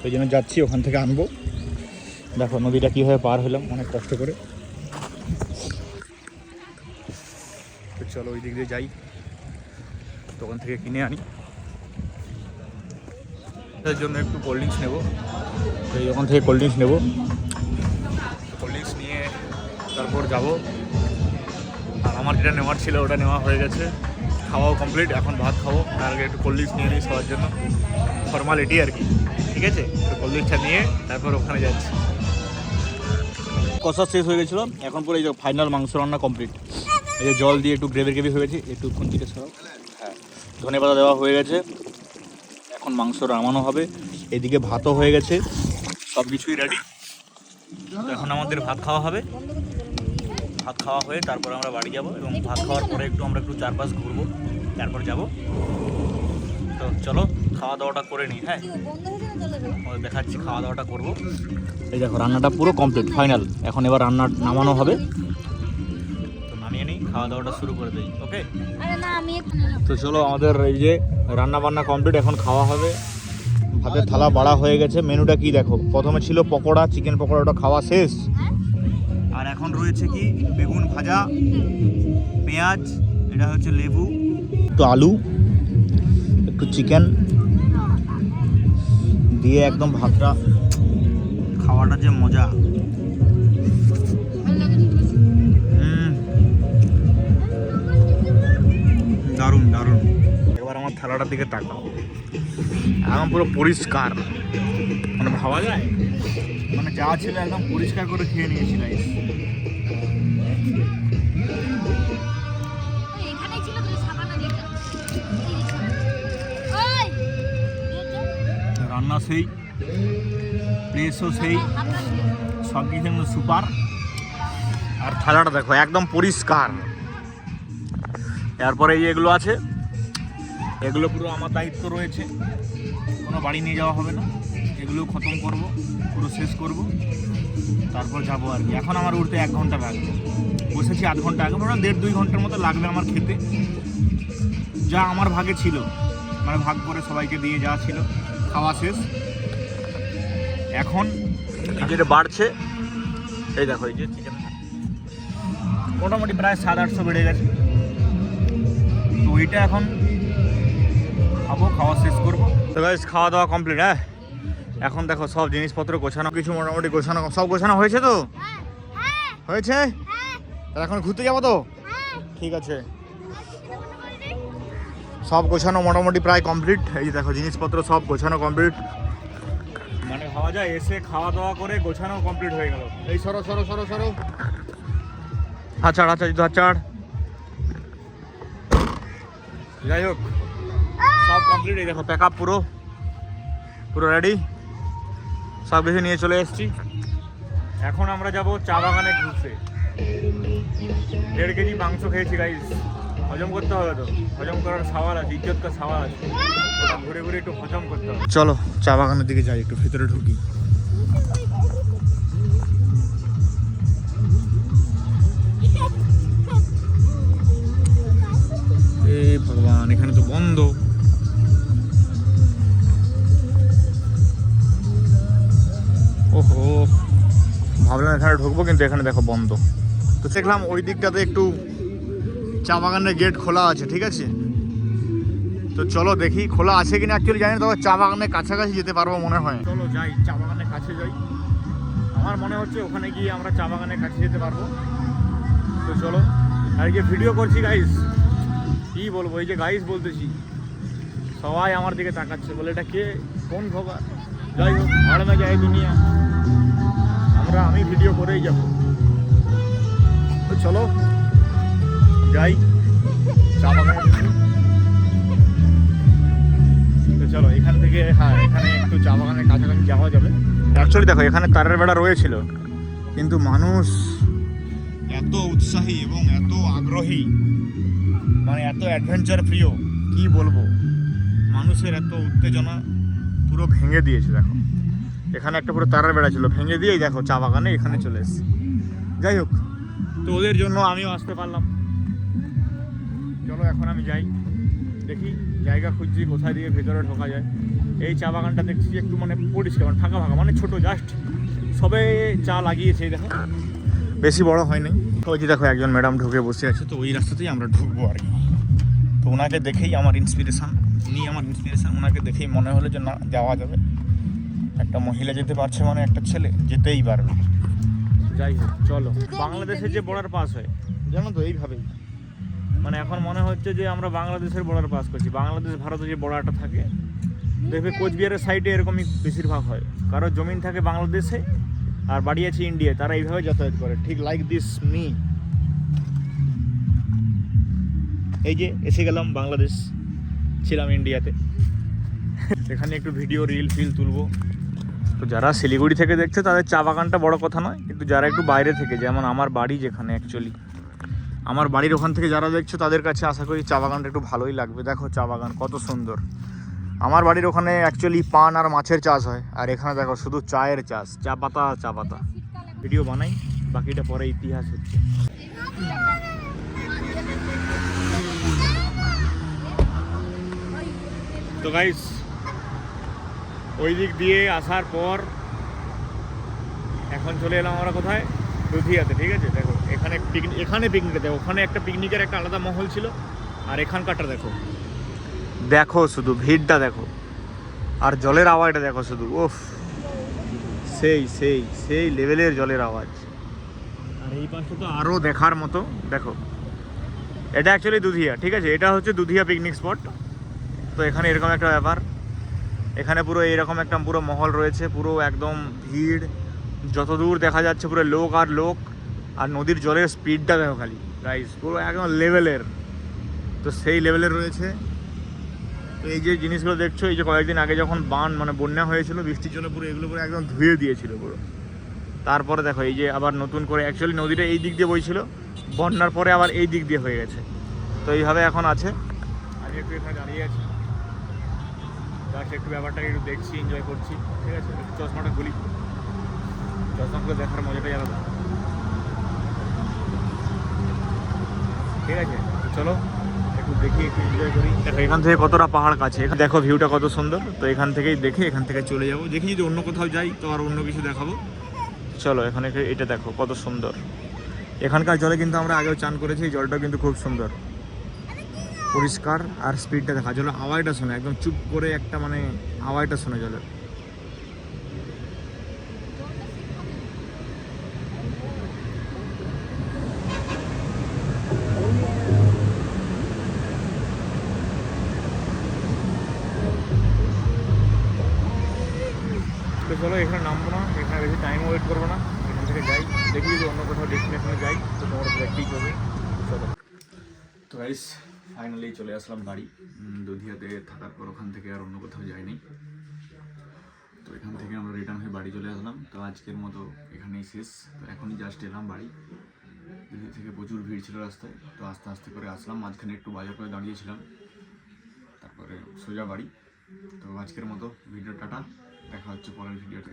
ওই জন্য যাচ্ছি, ওখান থেকে আনবো। দেখো নদীটা কীভাবে পার হলাম অনেক কষ্ট করে। তো চলো ওই দিক দিয়ে যাই, দোকান থেকে কিনে আনি। এর জন্য একটু কোল্ড ড্রিঙ্কস নেবো, তো এই দোকান থেকে কোল্ড ড্রিঙ্কস নেবো। কোল্ড ড্রিঙ্কস নিয়ে তারপর যাব। আর আমার যেটা নেওয়ার ছিল ওটা নেওয়া হয়ে গেছে, খাওয়াও কমপ্লিট। এখন ভাত খাবো, তার আগে একটু কোল্ড ড্রিঙ্কস নিয়ে নিই সবার জন্য, ফর্মালিটি আর কি। ঠিক আছে, তো কোল্ড ড্রিঙ্কসটা নিয়ে তারপর ওখানে যাচ্ছি। কষা শেষ হয়ে গেছিলো, এখন পরে এই যে ফাইনাল মাংস রান্না কমপ্লিট। এই যে জল দিয়ে একটু গ্রেভি হয়ে গেছে, একটু খুন্তিটা ছাড়াও। হ্যাঁ, ধনেপাতা দেওয়া হয়ে গেছে, এখন মাংস নামানো হবে। এদিকে ভাতও হয়ে গেছে, সব কিছুই রেডি। এখন আমাদের ভাত খাওয়া হবে। ভাত খাওয়া হয়ে তারপর আমরা বাড়ি যাব, এবং ভাত খাওয়ার পরে আমরা একটু চারপাশ ঘুরবো, তারপর যাব। তো চলো খাওয়া দাওয়াটা করে নিই। হ্যাঁ, দেখাচ্ছি খাওয়া দাওয়াটা করবো। এই দেখো রান্নাটা পুরো কমপ্লিট ফাইনাল। এখন এবার রান্না নামানো হবে, তো নামিয়ে নিই, খাওয়া দাওয়াটা শুরু করে দিই। ওকে, তো চলো আমাদের এই যে রান্না বান্না কমপ্লিট, এখন খাওয়া হবে। ভাতের থালা বাড়া হয়ে গেছে। মেনুটা কি দেখো, প্রথমে ছিল পকোড়া, চিকেন পকোড়া, ওটা খাওয়া শেষ। আর এখন রয়েছে কি বেগুন ভাজা, পেঁয়াজ, এটা হচ্ছে লেবু, একটু আলু, একটু চিকেন দিয়ে একদম ভাতটা খাওয়াটা যে মজা। দারুণ দারুণ। এবার আমার থালাটার দিকে তাকাও, একদম পুরো পরিষ্কার, মানে ভাবা যায়, মানে যা ছিল একদম পরিষ্কার করে খেয়ে নিয়েছি। গাইস রান্না সেই, প্লেসও সেই, সব কিছু একদম সুপার। আর থালাটা দেখো একদম পরিষ্কার। এরপরে এই এগুলো আছে, এগুলো পুরো আমার দায়িত্ব রয়েছে, কোনো বাড়ি নিয়ে যাওয়া হবে না। এগুলো খতম করব, পুরো শেষ করব, তারপর যাবো আর কি। এখন আমার উঠতে 1 ঘন্টা লাগবে, বসেছি আধ ঘন্টা আগে, মোটামুটি 1.5-2 ঘন্টার মতো লাগবে আমার খেতে। যা আমার ভাগে ছিল, মানে ভাগ করে সবাইকে দিয়ে যা ছিল, খাওয়া শেষ। এখন যেটা বাড়ছে, এই দেখো এই যে চিকেন মোটামুটি প্রায় 700-800 বেড়ে গেছে। তো ওইটা এখন খাবো, খাওয়া শেষ করবো। তো গাইস খাওয়া দাওয়া কমপ্লিট। হ্যাঁ, এখন দেখো সব জিনিসপত্র গোছানো, কিছু মোটামুটি গোছানো, সব গোছানো হয়েছে। তো হয়েছে, এখন ঘুরতে যাবো তো। ঠিক আছে, সব গোছানো মোটামুটি প্রায় কমপ্লিট। এই দেখো জিনিসপত্র সব গোছানো কমপ্লিট, মানে ভাবা যায় এসে খাওয়া দাওয়া করে গোছানো কমপ্লিট হয়ে গেল। এই সরো সরো সরো সরো, আচ্ছা আচ্ছা আচ্ছা। যাই হোক সব কমপ্লিট। এই দেখো প্যাক আপ পুরো পুরো রেডি, সব কিছু নিয়ে চলে এসেছি। এখন আমরা যাব চা বাগানে ঘুরতে। 1.5 কেজি মাংস খেয়েছি গাইস, হজম করতে হবে। তো হজম করার সওয়াল আছে, ইজ্জত কার সওয়াল আছে, ওটা ঘুরে ঘুরে একটু হজম করতে হবে। চলো চা বাগানের দিকে যাই, একটু ভিতরে ঢুকি। এই ভগবান, এখানে তো বন্ধ। ওহো, ভাবলাম এখানে ঢুকবো, কিন্তু এখানে দেখো বন্ধ। তো দেখলাম ওই দিকটাতে একটু চা বাগানের গেট খোলা আছে। ঠিক আছে, তো চলো দেখি খোলা আছে কিনা, অ্যাকচুয়ালি জানি না, তবে চা বাগানের কাছাকাছি যেতে পারবো মনে হয়। চলো যাই, চা বাগানের কাছে যাই। আমার মনে হচ্ছে ওখানে গিয়ে আমরা চা বাগানের কাছে যেতে পারবো। তো চলো, আর যে ভিডিও করছি গাইস, কি বলবো, এই যে গাইস বলতেছি, সবাই আমার দিকে তাকাচ্ছে, বলে এটা কে, কোন খবর। যাই হোক, ভাড় মে যায় দুনিয়া, আমি ভিডিও করেই যাব। তো চলো যাই চা বাগানে। তো চলো এখান থেকে, হ্যাঁ এখানে একটু চা বাগানের কাছাকাছি যাওয়া যাবে। অ্যাকচুয়ালি দেখো এখানে তারের বেড়া রয়েছিল, কিন্তু মানুষ এত উৎসাহী এবং এত আগ্রহী, মানে এত অ্যাডভেঞ্চার প্রিয়, কি বলবো, মানুষের এত উত্তেজনা পুরো ভেঙে দিয়েছে। দেখো এখানে একটা পুরো তারের বেড়া ছিল, ভেঙে দিয়েই দেখো চা বাগানে এখানে চলে এসেছি। যাই হোক, তো ওদের জন্য আমিও আসতে পারলাম। চলো এখন আমি যাই, দেখি জায়গা খুঁজছি কোথায় দিয়ে ভেতরে ঢোকা যায়। এই চা বাগানটা দেখছি একটু মানে পরিষ্কার, মানে ফাঁকা ফাঁকা, মানে ছোটো জাস্ট সবে চা লাগিয়েছে দেখো, বেশি বড় হয়নি। তো ওই যে দেখো একজন ম্যাডাম ঢুকে বসে আছে, তো ওই রাস্তাতেই আমরা ঢুকবো আর কি। তো ওনাকে দেখেই আমার ইন্সপিরেশান, উনি আমার ইন্সপিরেশান, ওনাকে দেখেই মনে হলো যে না যাওয়া যাবে, একটা মহিলা যেতে পারছে মানে একটা ছেলে যেতেই পারবে। যাই হোক চলো, বাংলাদেশের যে বর্ডার পাস হয় জানো তো এইভাবেই, মানে এখন মনে হচ্ছে যে আমরা বাংলাদেশের বর্ডার পাস করছি। বাংলাদেশ ভারতের যে বর্ডারটা থাকে দেখবে কোচবিহারের সাইডে এরকমই বেশিরভাগ হয়, কারো জমিন থাকে বাংলাদেশে আর বাড়ি আছে ইন্ডিয়ায়, তারা এইভাবে যাতায়াত করে, ঠিক লাইক দিস মি। এই যে এসে গেলাম বাংলাদেশ, ছিলাম ইন্ডিয়াতে, এখানে একটু ভিডিও রিল ফিল তুলবো। তো যারা শিলিগুড়ি থেকে দেখছে তাদের চা বাগানটা বড় কথা নয়, কিন্তু যারা একটু বাইরে থেকে, যেমন আমার বাড়ি যেখানে অ্যাকচুয়ালি, আমার বাড়ির ওখান থেকে যারা দেখছো তাদের কাছে আশা করি চা বাগানটা একটু ভালোই লাগবে। দেখো চা বাগান কত সুন্দর। আমার বাড়ির ওখানে অ্যাকচুয়ালি পান আর মাছের চাষ হয়, আর এখানে দেখো শুধু চায়ের চাষ, চা পাতা চা পাতা। ভিডিও বানাই, বাকিটা পরে ইতিহাস হচ্ছে। তো গাইস ওই দিক দিয়ে আসার পর এখন চলে এলাম আমরা কোথায়, দুধিয়াতে। ঠিক আছে, দেখো এখানে পিকনিক দেখো, ওখানে একটা পিকনিকের একটা আলাদা মহল ছিল, আর এখানকারটা দেখো, দেখো শুধু ভিড়টা দেখো, আর জলের আওয়াজটা দেখো শুধু, ওফ সেই সেই সেই লেভেলের জলের আওয়াজ। আর এই পাশটা তো আরও দেখার মতো, দেখো এটা অ্যাকচুয়ালি দুধিয়া। ঠিক আছে, এটা হচ্ছে দুধিয়া পিকনিক স্পট। তো এখানে এরকম একটা ব্যাপার, এখানে পুরো এরকম একটা পুরো মহল রয়েছে, পুরো একদম ভিড়, যত দূর দেখা যাচ্ছে পুরো লোক আর লোক, আর নদীর জলের স্পিডটা দেখো খালি গাইস, পুরো একদম লেভেলের। তো সেই লেভেলের রয়েছে। তো এই যে জিনিসগুলো দেখছো, এই যে কয়েকদিন আগে যখন মানে বন্যা হয়েছিল বৃষ্টির জন্য, পুরো এগুলো পুরো একদম ধুয়ে দিয়েছিল পুরো। তারপরে দেখো এই যে আবার নতুন করে, অ্যাকচুয়ালি নদীটা এই দিক দিয়ে বইছিল, বন্যার পরে আবার এই দিক দিয়ে হয়ে গেছে। তো এইভাবে এখন আছে। আমি একটু এখানে দাঁড়িয়ে আছি, জাস্ট একটু ব্যাপারটাকে একটু দেখছি, এনজয় করছি। ঠিক আছে, একটু চশমাটা খুলি, চশমাগুলো দেখার মজাটাই আলাদা। ঠিক আছে, চলো একটু দেখি, একটু এনজয় করি। দেখো এখান থেকে কতটা পাহাড় কাছে, এখানে দেখো ভিউটা কত সুন্দর। তো এখান থেকেই দেখে এখান থেকে চলে যাবো, দেখি যদি অন্য কোথাও যাই তো আর অন্য কিছু দেখাবো। চলো এখানে এটা দেখো কত সুন্দর, এখানকার জলে কিন্তু আমরা আগেও চান করেছি, এই জলটা কিন্তু খুব সুন্দর পরিষ্কার, আর স্পিডটা দেখা, জলের আওয়াজটা শোনে একদম চুপ করে, একটা মানে আওয়াজটা শোনে জলের। তো চলো এখানে নামবো না, এখানে বেশি টাইম ওয়েট করবো না, এখান থেকে যাই, দেখি যদি অন্য কোথাও ডেস্টিনেশনে যাই তো তোমরা দেখতেই পাবে। চলো। তো গাইস ফাইনালি চলে আসলাম বাড়ি, দুধিয়াতে থাকার পর ওখান থেকে আর অন্য কোথাও যাইনি। তো এখান থেকে আমরা রিটার্ন হয়ে বাড়ি চলে আসলাম। তো আজকের মতো এখানেই শেষ। তো এখনই জাস্ট এলাম বাড়ি, দিল্লি থেকে প্রচুর ভিড় ছিল রাস্তায়, তো আস্তে আস্তে করে আসলাম, মাঝখানে একটু বাজার করে দাঁড়িয়েছিলাম, তারপরে সোজা বাড়ি। তো আজকের মতো ভিডিও টাটা, দেখা হচ্ছে পরের ভিডিওতে।